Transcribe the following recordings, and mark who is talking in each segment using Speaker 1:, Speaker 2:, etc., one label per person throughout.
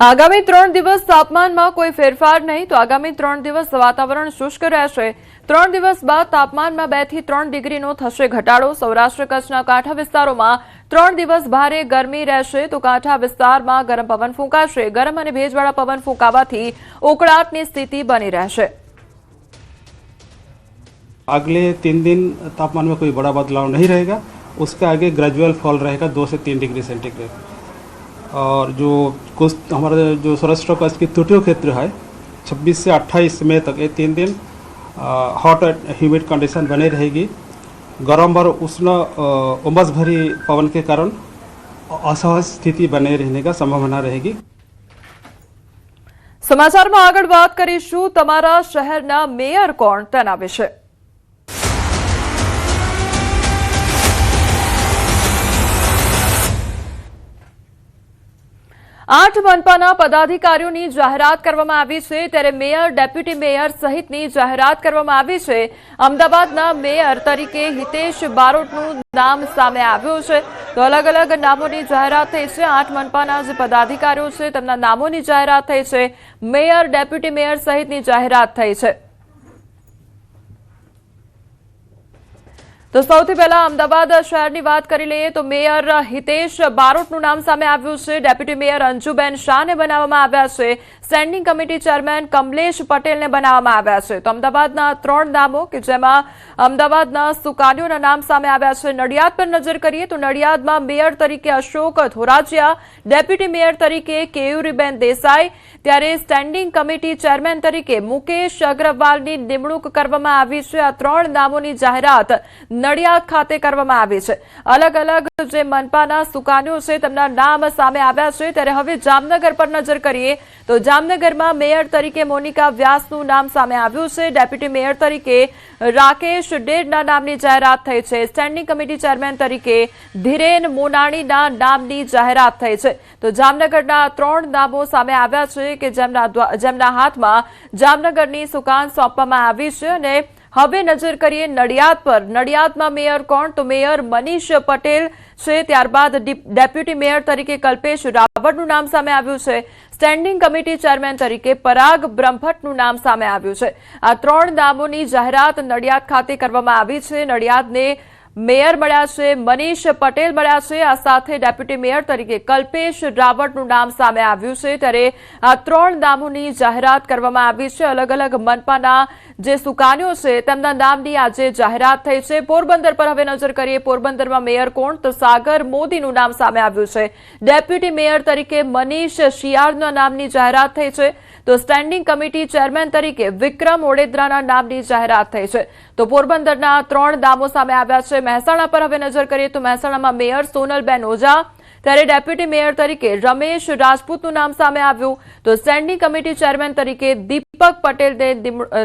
Speaker 1: આગામી 3 દિવસ તાપમાનમાં કોઈ ફેરફાર નહીં તો આગામી 3 દિવસ વાતાવરણ શુષ્ક રહેશે। 3 દિવસ બાદ તાપમાનમાં 2 થી 3 ડિગ્રીનો થશે ઘટાડો। સૌરાષ્ટ્ર કચ્છના કાંઠા વિસ્તારોમાં 3 દિવસ ભારે ગરમી રહેશે તો કાંઠા વિસ્તારમાં ગરમ પવન ફૂંકાશે। ગરમ અને ભેજવાળા પવન ફૂંકાવાથી ઉકળાટની સ્થિતિ બની રહેશે।
Speaker 2: अगले 3 दिन तापमान में कोई बड़ा बदलाव नहीं रहेगा। उसके आगे ग्रेजुअल फॉल रहेगा 2 से 3 डिग्री सेंटीग्रेड। और जो कुछ हमारा जो सौराष्ट्र कच्छ की तटीय क्षेत्र है 26 से 28 मई तक ये 3 दिन हॉट एंड ह्यूमिड कंडीशन बनी रहेगी। गर्म और उष्ण उमस भरी पवन के कारण असहज स्थिति बने रहने का संभावना रहेगी।
Speaker 1: समाचार में आगळ बात करीशुं तमारा शहरना मेयर कोण तेना विषे। 8 મનપાના પદાધિકારીઓની જાહેરાત કરવામાં આવી છે ત્યારે મેયર ડેપ્યુટી મેયર સહિતની જાહેરાત કરવામાં આવી છે। અમદાવાદના મેયર તરીકે હિતેશ બારોટનું નામ સામે આવ્યું છે તો અલગ અલગ નામોની જાહેરાત થઈ છે। 8 મનપાના જે પદાધિકારીઓ છે તેમના નામોની જાહેરાત થઈ છે। મેયર ડેપ્યુટી મેયર સહિતની જાહેરાત થઈ છે। તો સૌથી પહેલા અમદાવાદ શહેરની વાત કરી લઈએ તો મેયર હિતેશ બારોટનું નામ સામે આવ્યું છે। ડેપ્યુટી મેયર અંજુબેન શાહને બનાવવામાં આવ્યા છે। સ્ટેન્ડિંગ કમિટી ચેરમેન કમલેશ પટેલને બનાવવામાં આવ્યા છે। તો અમદાવાદના 3 નામો કે જેમાં અમદાવાદના સુકાનીઓના નામ સામે આવ્યા છે। નડિયાદ પર નજર કરીએ તો નડિયાદમાં મેયર તરીકે અશોક ધોરાજીયા, ડેપ્યુટી મેયર તરીકે કેયુરીબેન દેસાઈ, ત્યારે સ્ટેન્ડિંગ કમિટી ચેરમેન તરીકે મુકેશ અગ્રવાલની નિમણૂક કરવામાં આવી છે। આ 3 નામોની જાહેરાત નડિયાદ ખાતે કરવામાં આવી છે। અલગ અલગ જે મનપાના સુકાનીઓ છે તેમના નામ સામે આવ્યા છે। ત્યારે હવે જામનગર પર નજર કરીએ તો જામનગરમાં મેયર તરીકે મોનિકા વ્યાસનું નામ સામે આવ્યું છે। ડેપ્યુટી મેયર તરીકે રાકેશ ડેરના નામની જાહેરાત થઈ છે। સ્ટેન્ડિંગ કમિટી ચેરમેન તરીકે ધીરેન મોનાણીના નામની જાહેરાત થઈ છે। તો જામનગરના 3 નામો સામે આવ્યા છે કે જેમના હાથમાં જામનગરની સુકાન સોંપવામાં આવી છે। અને હવે નજર કરીએ નડિયાદ પર। નડિયાદમાં મેયર કોણ તો મેયર મનીષ પટેલ છે। ત્યારબાદ ડેપ્યુટી મેયર તરીકે કલ્પેશ રાવળનું નામ સામે આવ્યું છે। સ્ટેન્ડિંગ કમિટી ચેરમેન તરીકે પરાગ બ્રહ્મભટ્ટનું નામ સામે આવ્યું છે। આ 3 નામોની જાહેરાત નડિયાદ ખાતે કરવામાં આવી છે। નડિયાદને મેયર મળ્યા છે મનીષ પટેલ મળ્યા છે। આ સાથે ડેપ્યુટી મેયર તરીકે કલ્પેશ રાવળનું નામ સામે આવ્યું છે। ત્યારે આ 3 નામોની જાહેરાત કરવામાં આવી છે। અલગ અલગ મનપાના જે સુકાનીઓ છે તેમના નામની આજે જાહેરાત થઈ છે। પોરબંદર પર હવે નજર કરીએ। પોરબંદરમાં મેયર કોણ તો સાગર મોદીનું નામ સામે આવ્યું છે। ડેપ્યુટી મેયર તરીકે મનીષ શિયાળના નામની જાહેરાત થઈ છે। તો સ્ટેન્ડિંગ કમિટી ચેરમેન તરીકે વિક્રમ ઓડેદરાના નામની જાહેરાત થઈ છે। તો પોરબંદરના 3 નામો સામે આવ્યા છે। મહેસાણા પર હવે નજર કરીએ તો મહેસાણામાં મેયર સોનલબેન ઓઝા, ત્યારે ડેપ્યુટી મેયર તરીકે રમેશ રાજપૂતનું નામ સામે આવ્યું। તો સ્ટેન્ડિંગ કમિટી ચેરમેન તરીકે દીપક પટેલને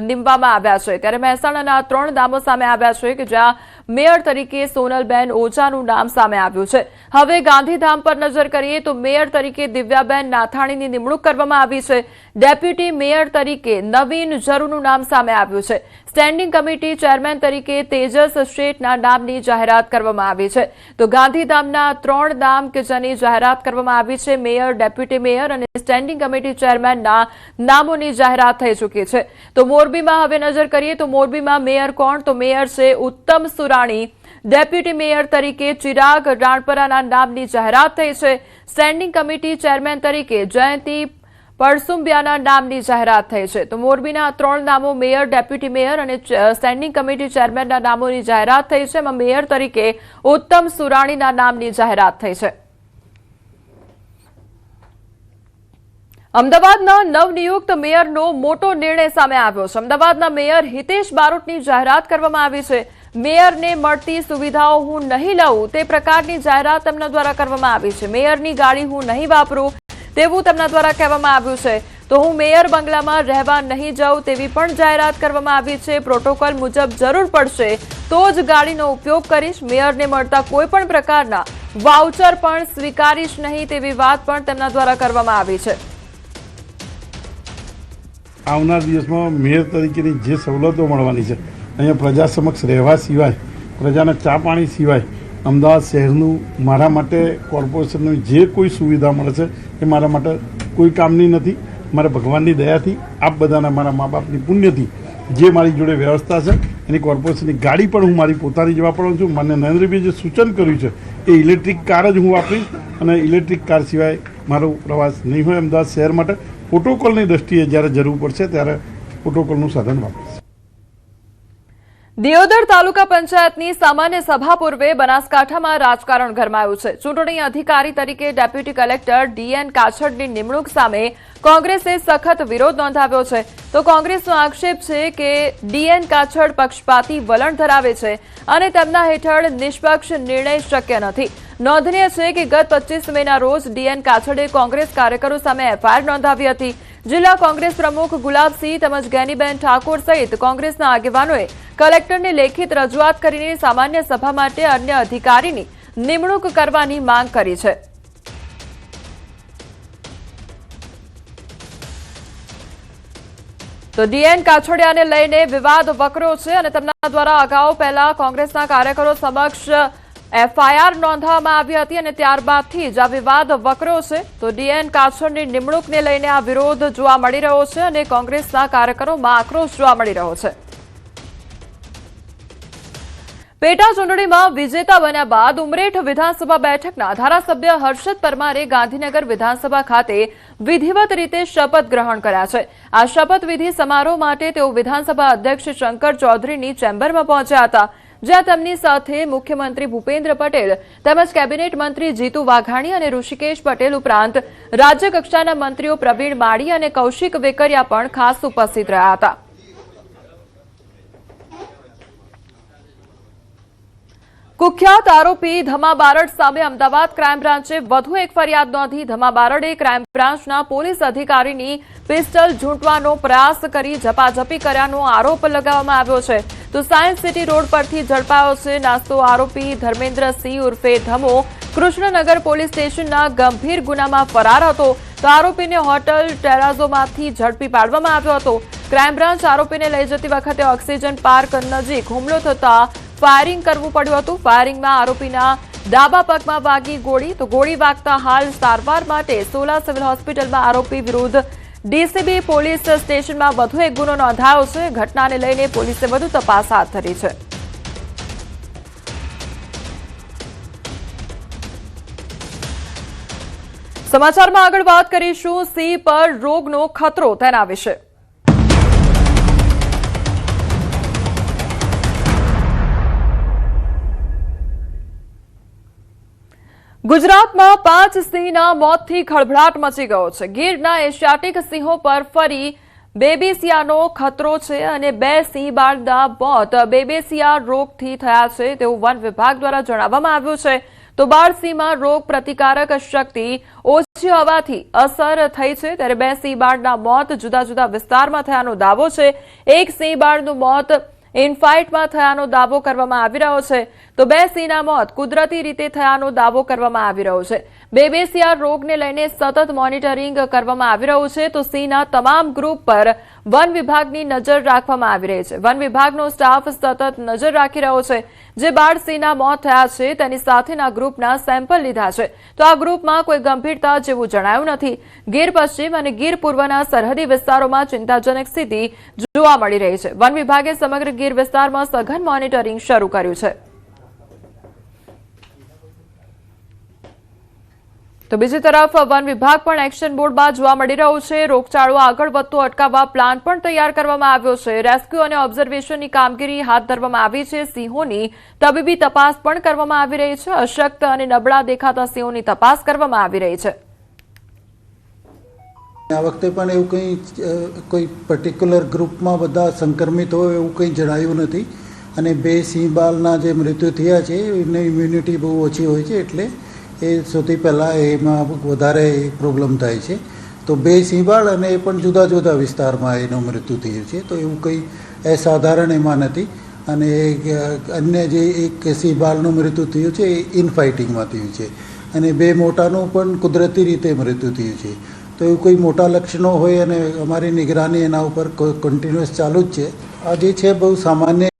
Speaker 1: નિમવામાં આવ્યા છે। ત્યારે મહેસાણાના 3 નામો સામે આવ્યા છે કે જ્યાં મેયર તરીકે સોનલબેન ઓઝાનું નામ સામે આવ્યું છે। હવે ગાંધીધામ પર નજર કરીએ તો મેયર તરીકે દિવ્યાબેન નાથાણીની નિમણૂક કરવામાં આવી છે। ડેપ્યુટી મેયર તરીકે નવીન ઝરુનું નામ સામે આવ્યું છે। સ્ટેન્ડિંગ કમિટી ચેરમેન તરીકે તેજસ શેઠના નામની જાહેરાત કરવામાં આવી છે। તો ગાંધીધામના 3 નામ કે જેની જાહેરાત કરવામાં આવી છે મેયર, ડેપ્યુટી મેયર અને સ્ટેન્ડિંગ કમિટી ચેરમેનના નામોની જાહેરાત થઈ ચૂકી છે। તો મોરબીમાં હવે નજર કરીએ તો મોરબીમાં મેયર કોણ તો મેયર છે ઉત્તમ સુરાણી। ડેપ્યુટી મેયર તરીકે ચિરાગ રાણપરાના નામની જાહેરાત થઈ છે। સ્ટેન્ડિંગ કમિટી ચેરમેન તરીકે જયંતી પરસુંબિયાના નામની જાહેરાત થઈ છે। તો મોરબીના 3 નામો મેયર, ડેપ્યુટી મેયર અને સ્ટેન્ડિંગ કમિટી ચેરમેનના નામોની જાહેરાત થઈ છે। એમાં મેયર તરીકે ઉત્તમ સુરાણીના નામની જાહેરાત થઈ છે। અમદાવાદના નવનિયુક્ત મેયરનો મોટો નિર્ણય સામે આવ્યો છે। અમદાવાદના મેયર હિતેશ બારોટની જાહેરાત કરવામાં આવી છે। મેયરને મળતી સુવિધાઓ હું નહીં લઉં તે પ્રકારની જાહેરાત તેમના દ્વારા કરવામાં આવી છે। મેયરની ગાડી હું નહીં વાપરું તેવું તેમના દ્વારા કહેવામાં આવ્યું છે। તો હું મેયર બંગલામાં રહેવા નહીં જાઉં તેવી પણ જાહેરાત કરવામાં આવી છે। પ્રોટોકોલ મુજબ જરૂર પડશે તો જ ગાડીનો ઉપયોગ કરીશ। મેયરને મળતા કોઈ પણ પ્રકારના વાઉચર પણ સ્વીકારીશ નહીં તેવી વાત પણ તેમના દ્વારા કરવામાં આવી છે।
Speaker 3: આવનાર દિવસમાં મેયર તરીકેની જે સવલતો મળવાની છે અહીંયા પ્રજા સમક્ષ રહેવા સિવાય, પ્રજાના ચા પાણી સિવાય અમદાવાદ શહેરનું મારા માટે કોર્પોરેશનની જે કોઈ સુવિધા મળે છે એ મારા માટે કોઈ કામની નથી. મારા ભગવાનની દયાથી, આપ બધાના મારા મા બાપની પુણ્યથી જે મારી જોડે વ્યવસ્થા છે એની કોર્પોરેશનની ગાડી પણ હું મારી પોતાની જ વાપરું છું. મને નરેન્દ્રભાઈએ જે સૂચન કર્યું છે એ ઇલેક્ટ્રિક કાર જ હું વાપરીશ અને ઇલેક્ટ્રિક કાર સિવાય મારો પ્રવાસ નહીં હોય. અમદાવાદ શહેર માટે પ્રોટોકોલની દ્રષ્ટિએ જ્યારે જરૂર પડશે ત્યારે પ્રોટોકોલનું સાધન વાપરીશ.
Speaker 1: દિયોદર તાલુકા પંચાયતની સામાન્ય સભા પૂર્વે બનાસકાંઠામાં રાજકારણ ગરમાયું છે. ચૂંટણી અધિકારી તરીકે ડેપ્યુટી કલેક્ટર ડીએન કાછડની નિમણૂક સામે કોંગ્રેસે સખત વિરોધ નોંધાવ્યો છે. તો કોંગ્રેસનો આક્ષેપ છે કે ડીએન કાછડ પક્ષપાતી વલણ ધરાવે છે અને તેમના હેઠળ નિષ્પક્ષ નિર્ણય શક્ય નથી. નોંધનીય છે કે ગત 25 મેના રોજ ડીએન કાછડે કોંગ્રેસ કાર્યકરો સામે એફઆઈઆર નોંધાવી હતી. જિલ્લા કોંગ્રેસ પ્રમુખ ગુલાબસિંહ તેમજ ગેનીબેન ઠાકોર સહિત કોંગ્રેસના આગેવાનોએ કલેક્ટરને લેખિત રજૂઆત કરીને સામાન્ય સભા માટે અન્ય અધિકારીની નિમણૂક કરવાની માંગ કરી છે. તો ડીએન કાછડિયાને લઈને વિવાદ વકર્યો છે અને તેમના દ્વારા અગાઉ પહેલા કોંગ્રેસના કાર્યકરો સમક્ષ એફઆઈઆર નોંધવામાં આવી હતી અને ત્યારબાદથી જ આ વિવાદ વકર્યો છે. તો ડીએન કાછડની નિમણૂકને લઈને આ વિરોધ જોવા મળી રહ્યો છે અને કોંગ્રેસના કાર્યકરોમાં આક્રોશ જોવા મળી રહ્યો છે. પેટા ચૂંટણીમાં વિજેતા બન્યા બાદ ઉમરેઠ વિધાનસભા બેઠકના ધારાસભ્ય હર્ષદ પરમારે ગાંધીનગર વિધાનસભા ખાતે વિધિવત રીતે શપથ ગ્રહણ કર્યા છે. આ શપથવિધિ સમારોહ માટે તેઓ વિધાનસભા અધ્યક્ષ શંકર ચૌધરીની ચેમ્બરમાં પહોંચ્યા હતા, જ્યાં તેમની સાથે મુખ્યમંત્રી ભૂપેન્દ્ર પટેલ તેમજ કેબિનેટ મંત્રી જીતુ વાઘાણી અને ઋષિકેશ પટેલ ઉપરાંત રાજ્યકક્ષાના મંત્રીઓ પ્રવીણ માળી અને કૌશિક વેકરિયા પણ ખાસ ઉપસ્થિત રહ્યા હતા. કુખ્યાત આરોપી ધમા બારડ સામે અમદાવાદ ક્રાઇમ બ્રાન્ચે વધુ એક ફરિયાદ નોંધી. ધમા બારડે ક્રાઇમ બ્રાન્ચના પોલીસ અધિકારીની પિસ્ટલ ઝૂંટવાનો પ્રયાસ કરી ઝપાઝપી કર્યાનો આરોપ લગાવવામાં આવ્યો છે. તો સાયન્સ સિટી રોડ પરથી ઝડપાયો છે નાસ્તો આરોપી ધર્મેન્દ્રસિંહ ઉર્ફે ધમો કૃષ્ણનગર પોલીસ સ્ટેશનના ગંભીર ગુનામાં ફરાર હતો. તો આરોપીને હોટલ ટેરાઝોમાંથી ઝડપી પાડવામાં આવ્યો હતો. ક્રાઇમ બ્રાન્ચ આરોપીને લઈ જતી વખતે ઓક્સિજન પાર્ક નજીક હુમલો થતા ફાયરિંગ કરવું પડ્યું હતું. ફાયરિંગમાં આરોપીના ડાબા પગમાં વાગી ગોળી. તો ગોળી વાગતા હાલ સારવાર માટે સોલા સિવિલ હોસ્પિટલમાં આરોપી વિરુદ્ધ ડીસીબી પોલીસ સ્ટેશનમાં વધુ એક ગુનો નોંધાયો છે. ઘટનાને લઈને પોલીસે વધુ તપાસ હાથ ધરી છે. સમાચારમાં આગળ વાત કરીશું સિંહ પર રોગનો ખતરો તેના વિશે. ગુજરાતમાં 5 સિંહના મોતથી ખળભળાટ મચી ગયો છે. ગીરના એશિયાટિક સિંહો પર ફરી બેબેસિયાનો ખતરો છે અને 2 સિંહ બાળના મોત બેબેસિયા રોગથી થયા છે તેવું વન વિભાગ દ્વારા જણાવવામાં આવ્યું છે. તો બાળ સિંહમાં રોગ પ્રતિકારક શક્તિ ઓછી હોવાથી અસર થઈ છે, ત્યારે 2 સિંહ બાળના મોત જુદા જુદા વિસ્તારમાં થયાનો દાવો છે. એક સિંહ બાળનું મોત ઇનફાઇટમાં થયાનો દાવો કરવામાં આવી રહ્યો છે. તો 2 સિંહના મોત કુદરતી રીતે થયાનો દાવો કરવામાં આવી રહ્યો છે. બેબેસિયા રોગને લઈને સતત મોનિટરિંગ કરવામાં આવી રહ્યું છે. તો સિંહના તમામ ગ્રુપ પર વન વિભાગની નજર રાખવામાં આવી રહી છે. વન વિભાગનો સ્ટાફ સતત નજર રાખી રહ્યો છે. જે બાળ સિંહના મોત થયા છે તેની સાથેના ગ્રુપના સેમ્પલ લીધા છે. તો આ ગ્રુપમાં કોઈ ગંભીરતા જેવું જણાયું નથી. ગીર પશ્ચિમ અને ગીર પૂર્વના સરહદી વિસ્તારોમાં ચિંતાજનક સ્થિતિ જોવા મળી રહી છે. વન વિભાગે સમગ્ર ગીર વિસ્તારમાં સઘન મોનિટરિંગ શરૂ કર્યું છે. તો બીજી તરફ વન વિભાગ પણ એક્શન મોડમાં જોવા મળી રહ્યું છે. રોગચાળો આગળ વધતો અટકાવવા પ્લાન પણ તૈયાર કરવામાં આવ્યો છે. રેસ્ક્યુ અને ઓબ્ઝર્વેશનની કામગીરી હાથ ધરવામાં આવી છે. સિંહોની તબીબી તપાસ પણ કરવામાં આવી રહી છે. અશક્ત અને નબળા દેખાતા સિંહોની તપાસ કરવામાં આવી રહી છે.
Speaker 4: આ વખતે પણ એવું કોઈ પર્ટિક્યુલર ગ્રુપમાં બધા સંક્રમિત હોય એવું કંઈ જણાયું નથી અને 2 સિંહ બાળના જે મૃત્યુ થયા છે એની ઇમ્યુનિટી બહુ ઓછી હોય છે, એટલે એ સૌથી પહેલાં એમાં વધારે પ્રોબ્લેમ થાય છે. તો 2 સિંહ બાળ અને એ પણ જુદા જુદા વિસ્તારમાં એનું મૃત્યુ થયું છે. તો એવું કંઈ અસાધારણ એમાં નથી. અને અન્ય જે એક સિંહ બાળનું મૃત્યુ થયું છે એ ઇનફાઇટિંગમાં થયું છે અને 2 મોટાનું પણ કુદરતી રીતે મૃત્યુ થયું છે. તો એવું કોઈ મોટા લક્ષણો હોય અને અમારી નિગરાની એના ઉપર કન્ટિન્યુઅસ ચાલુ જ છે. આ જે છે બહુ સામાન્ય